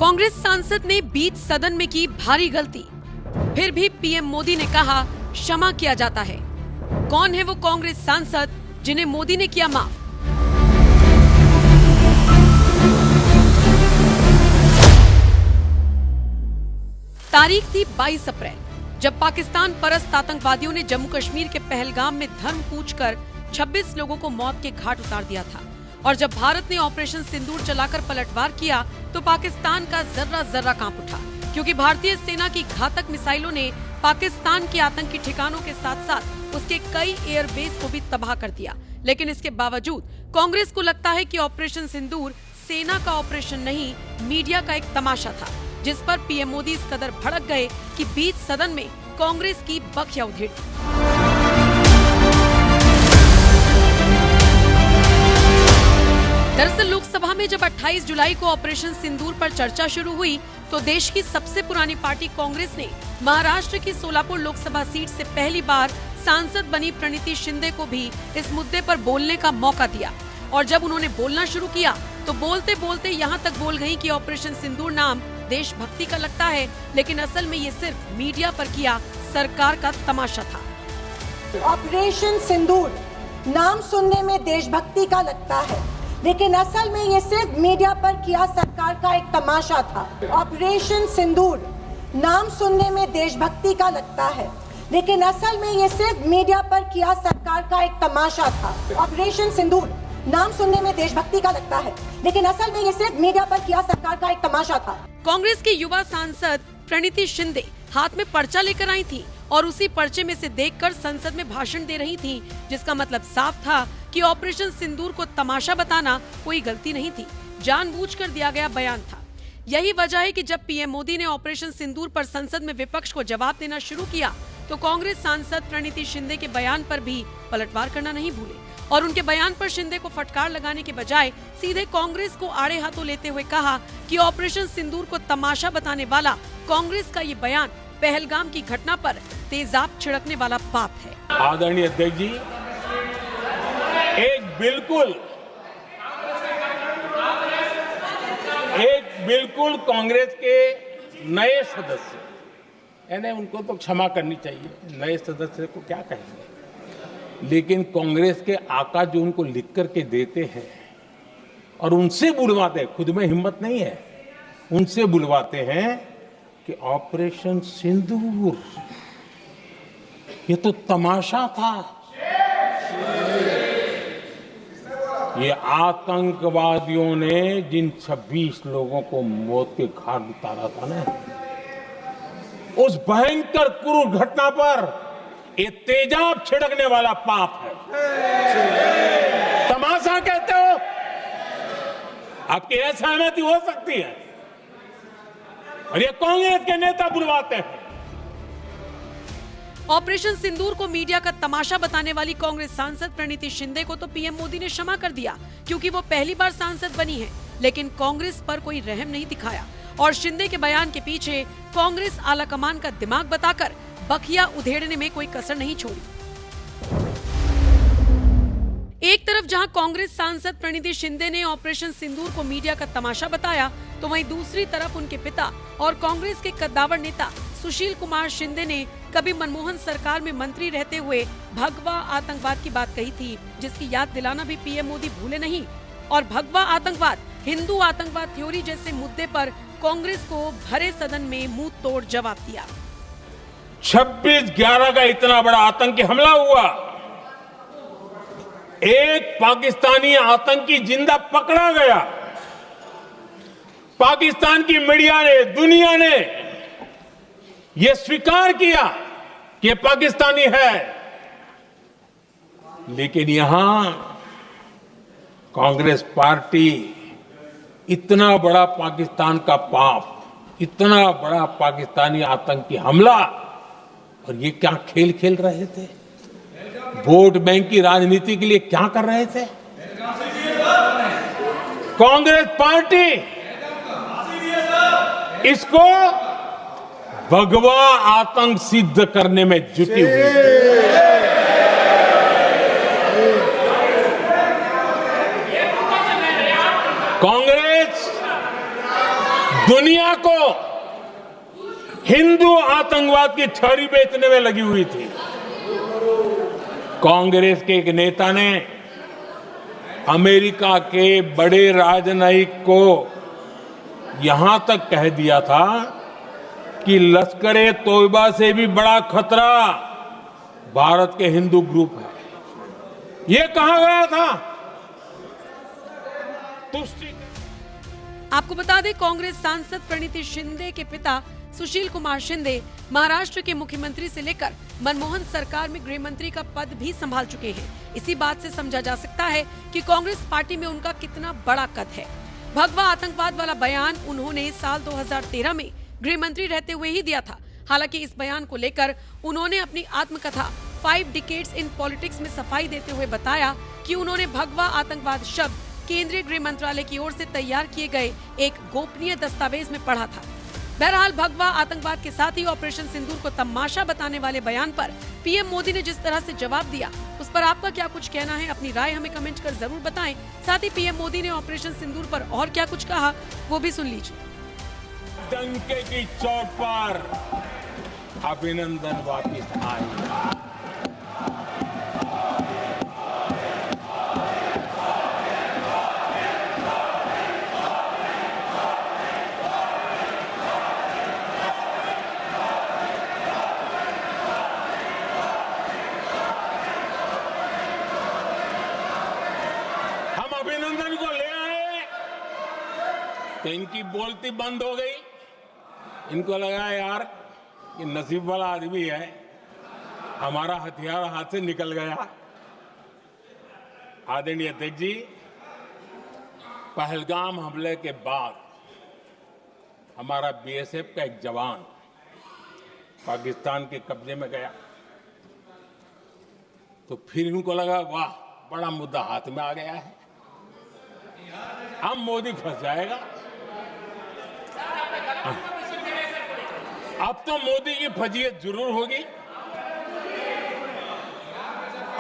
कांग्रेस सांसद ने बीच सदन में की भारी गलती, फिर भी पीएम मोदी ने कहा क्षमा किया जाता है। कौन है वो कांग्रेस सांसद जिन्हें मोदी ने किया माफ? तारीख थी 22 अप्रैल, जब पाकिस्तान परस्त आतंकवादियों ने जम्मू कश्मीर के पहलगाम में धर्म पूछकर 26 लोगों को मौत के घाट उतार दिया था। और जब भारत ने ऑपरेशन सिंदूर चलाकर पलटवार किया तो पाकिस्तान का जर्रा जर्रा कांप उठा, क्योंकि भारतीय सेना की घातक मिसाइलों ने पाकिस्तान के आतंकी ठिकानों के साथ साथ उसके कई एयरबेस को भी तबाह कर दिया। लेकिन इसके बावजूद कांग्रेस को लगता है कि ऑपरेशन सिंदूर सेना का ऑपरेशन नहीं, मीडिया का एक तमाशा था, जिस पर पीएम मोदी इस कदर भड़क गए कि बीच सदन में कांग्रेस की बखिया उधेड़ दी। दरअसल लोकसभा में जब 28 जुलाई को ऑपरेशन सिंदूर पर चर्चा शुरू हुई तो देश की सबसे पुरानी पार्टी कांग्रेस ने महाराष्ट्र की सोलापुर लोकसभा सीट से पहली बार सांसद बनी प्रणीति शिंदे को भी इस मुद्दे पर बोलने का मौका दिया। और जब उन्होंने बोलना शुरू किया तो बोलते बोलते यहाँ तक बोल गयी कि ऑपरेशन सिंदूर नाम देशभक्ति का लगता है, लेकिन असल में ये सिर्फ मीडिया पर किया सरकार का तमाशा था। ऑपरेशन सिंदूर नाम सुनने में देशभक्ति का लगता है, लेकिन असल में ये सिर्फ मीडिया पर किया सरकार का एक तमाशा था। ऑपरेशन सिंदूर नाम सुनने में देशभक्ति का लगता है, लेकिन असल में ये सिर्फ मीडिया पर किया सरकार का एक तमाशा था। ऑपरेशन सिंदूर नाम सुनने में देशभक्ति का लगता है, लेकिन असल में ये सिर्फ मीडिया पर किया सरकार का एक तमाशा था। कांग्रेस की युवा सांसद प्रणीति शिंदे हाथ में पर्चा लेकर आई थी और उसी पर्चे में से देखकर संसद में भाषण दे रही थी, जिसका मतलब साफ था कि ऑपरेशन सिंदूर को तमाशा बताना कोई गलती नहीं थी, जानबूझकर दिया गया बयान था। यही वजह है कि जब पीएम मोदी ने ऑपरेशन सिंदूर पर संसद में विपक्ष को जवाब देना शुरू किया तो कांग्रेस सांसद प्रणीति शिंदे के बयान पर भी पलटवार करना नहीं भूले और उनके बयान पर शिंदे को फटकार लगाने के बजाय सीधे कांग्रेस को आड़े हाथों लेते हुए कहा कि ऑपरेशन सिंदूर को तमाशा बताने वाला कांग्रेस का ये बयान पहलगाम की घटना पर तेजाब छिड़कने वाला पाप है। आदरणीय अध्यक्ष जी, एक बिल्कुल कांग्रेस के नए सदस्य, यानी उनको तो क्षमा करनी चाहिए, नए सदस्य को क्या कहेंगे, लेकिन कांग्रेस के आका जो उनको लिख करके देते हैं और उनसे बुलवाते हैं, खुद में हिम्मत नहीं है, उनसे बुलवाते हैं कि ऑपरेशन सिंदूर ये तो तमाशा था, ये आतंकवादियों ने जिन 26 लोगों को मौत के घाट उतारा था ना, उस भयंकर क्रूर घटना पर ये तेजाब छिड़कने वाला पाप है। तमाशा कहते हो? आपकी असहमति हो सकती है और ये कांग्रेस के नेता बुलवाते हैं। ऑपरेशन सिंदूर को मीडिया का तमाशा बताने वाली कांग्रेस सांसद प्रणीति शिंदे को तो पीएम मोदी ने क्षमा कर दिया, क्योंकि वो पहली बार सांसद बनी है, लेकिन कांग्रेस पर कोई रहम नहीं दिखाया और शिंदे के बयान के पीछे कांग्रेस आलाकमान का दिमाग बताकर बखिया उधेड़ने में कोई कसर नहीं छोड़ी। एक तरफ जहां कांग्रेस सांसद प्रणीति शिंदे ने ऑपरेशन सिंदूर को मीडिया का तमाशा बताया, तो वहीं दूसरी तरफ उनके पिता और कांग्रेस के कद्दावर नेता सुशील कुमार शिंदे ने कभी मनमोहन सरकार में मंत्री रहते हुए भगवा आतंकवाद की बात कही थी, जिसकी याद दिलाना भी पीएम मोदी भूले नहीं। और भगवा आतंकवाद, हिंदू आतंकवाद थ्योरी जैसे मुद्दे पर कांग्रेस को भरे सदन में मुंह तोड़ जवाब दिया। 26/11 का इतना बड़ा आतंकी हमला हुआ, एक पाकिस्तानी आतंकी जिंदा पकड़ा गया, पाकिस्तान की मीडिया ने, दुनिया ने यह स्वीकार किया कि यह पाकिस्तानी है, लेकिन यहां कांग्रेस पार्टी इतना बड़ा पाकिस्तान का पाप, इतना बड़ा पाकिस्तानी आतंकी हमला, और ये क्या खेल खेल रहे थे, वोट बैंक की राजनीति के लिए क्या कर रहे थे। कांग्रेस पार्टी इसको भगवा आतंक सिद्ध करने में जुटी हुई है। कांग्रेस दुनिया को हिंदू आतंकवाद की छड़ी बेचने में लगी हुई थी। कांग्रेस के एक नेता ने अमेरिका के बड़े राजनयिक को यहां तक कह दिया था कि लश्कर-ए तोयबा से भी बड़ा खतरा भारत के हिंदू ग्रुप है। ये कहा गया था। तुष्टि आपको बता दें, कांग्रेस सांसद प्रणीति शिंदे के पिता सुशील कुमार शिंदे महाराष्ट्र के मुख्यमंत्री से लेकर मनमोहन सरकार में गृह मंत्री का पद भी संभाल चुके हैं। इसी बात से समझा जा सकता है कि कांग्रेस पार्टी में उनका कितना बड़ा कद है। भगवा आतंकवाद वाला बयान उन्होंने साल 2013 में गृह मंत्री रहते हुए ही दिया था। हालांकि इस बयान को लेकर उन्होंने अपनी आत्मकथा 5 डिकेड्स इन पॉलिटिक्स में सफाई देते हुए बताया कि उन्होंने भगवा आतंकवाद शब्द केंद्रीय गृह मंत्रालय की ओर से तैयार किए गए एक गोपनीय दस्तावेज में पढ़ा था। बहरहाल, भगवा आतंकवाद के साथ ही ऑपरेशन सिंदूर को तमाशा बताने वाले बयान पर पीएम मोदी ने जिस तरह से जवाब दिया, उस पर आपका क्या कुछ कहना है? अपनी राय हमें कमेंट कर जरूर बताएं। साथ ही पीएम मोदी ने ऑपरेशन सिंदूर पर और क्या कुछ कहा, वो भी सुन लीजिए। डंके की चोट पर अभिनंदन वापिस आए। अभिनंदन को ले आए तो इनकी बोलती बंद हो गई। इनको लगा यार कि नसीब वाला आदमी है, हमारा हथियार हाथ से निकल गया। आदरणीय अध्यक्ष जी, पहलगाम हमले के बाद हमारा बीएसएफ का एक जवान पाकिस्तान के कब्जे में गया, तो फिर इनको लगा वाह, बड़ा मुद्दा हाथ में आ गया है, अब मोदी फंस जाएगा। अब तो मोदी की फजीयत जरूर होगी।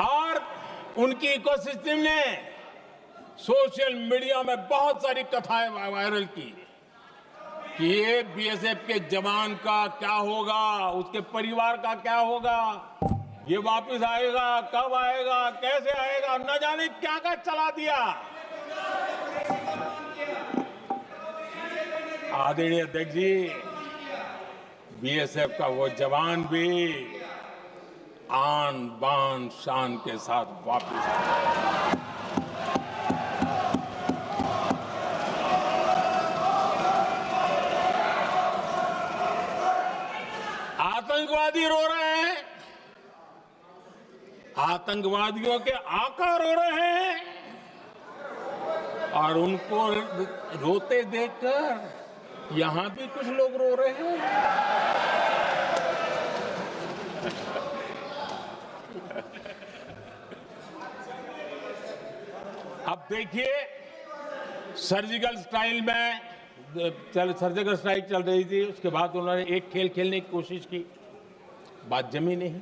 और उनकी इकोसिस्टम ने सोशल मीडिया में बहुत सारी कथाएं वायरल की कि ये बीएसएफ के जवान का क्या होगा, उसके परिवार का क्या होगा, ये वापस आएगा, कब आएगा, कैसे आएगा, न जाने क्या क्या चला दिया। आदरणीय अध्यक्ष जी, बीएसएफ का वो जवान भी आन बान शान के साथ वापस आया। आतंकवादी रो रहे हैं, आतंकवादियों के आका रो रहे हैं, और उनको रोते देखकर यहां भी कुछ लोग रो रहे हैं। अब देखिए, सर्जिकल स्ट्राइक चल रही थी, उसके बाद उन्होंने एक खेल खेलने की कोशिश की, बात जमी नहीं।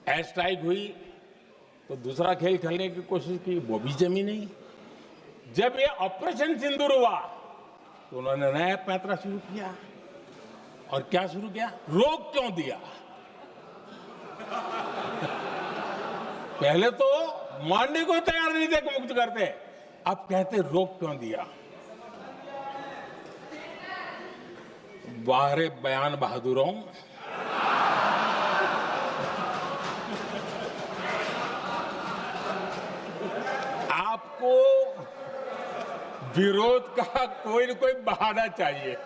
एयर स्ट्राइक हुई तो दूसरा खेल खेलने की कोशिश की, वो भी जमी नहीं। जब ये ऑपरेशन सिंदूर हुआ तो उन्होंने नया पैंतरा शुरू किया। और क्या शुरू किया? रोक क्यों दिया? पहले तो मानने को तैयार नहीं थे कि मुक्त करते, अब कहते रोक क्यों दिया। बाहरे बयान बहादुरों, आपको विरोध का कोई न कोई बहाना चाहिए,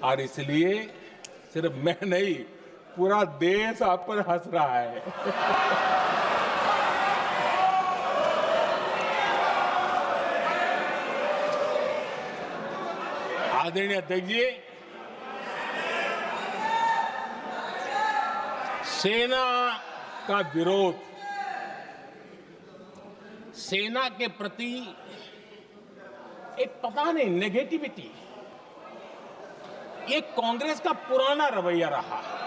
और इसलिए सिर्फ मैं नहीं, पूरा देश आप पर हंस रहा है। आदरणीय अध्यक्ष जी, सेना का विरोध, सेना के प्रति एक पता नहीं नेगेटिविटी, ये कांग्रेस का पुराना रवैया रहा है।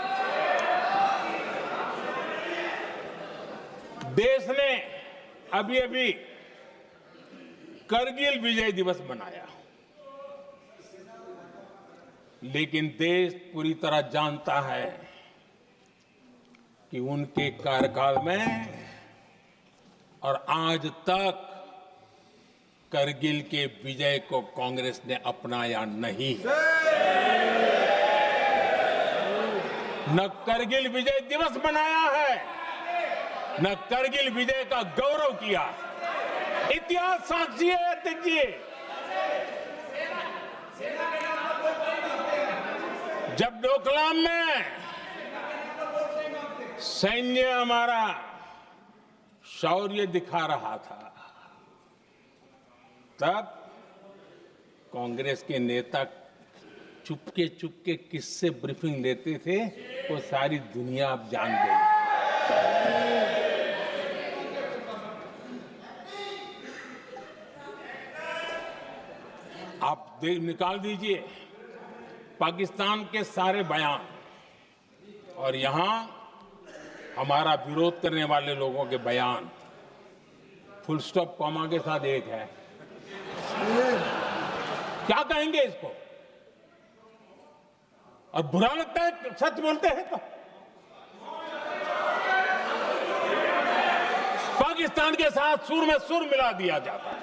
देश ने अभी अभी करगिल विजय दिवस मनाया, लेकिन देश पूरी तरह जानता है कि उनके कार्यकाल में और आज तक करगिल के विजय को कांग्रेस ने अपनाया नहीं। न करगिल विजय दिवस मनाया है, न करगिल विजय का गौरव किया। इतिहास साक्षी है, देखिए जब डोकलाम में सैन्य हमारा शौर्य दिखा रहा था, तब कांग्रेस के नेता चुपके चुपके किससे ब्रीफिंग लेते थे वो सारी दुनिया अब जान गई। आप निकाल दीजिए पाकिस्तान के सारे बयान और यहां हमारा विरोध करने वाले लोगों के बयान, फुल स्टॉप कॉमा के साथ एक है। क्या कहेंगे इसको? और बुरा लगता है सच बोलते हैं तो। पाकिस्तान के साथ सुर में सुर मिला दिया जाता है।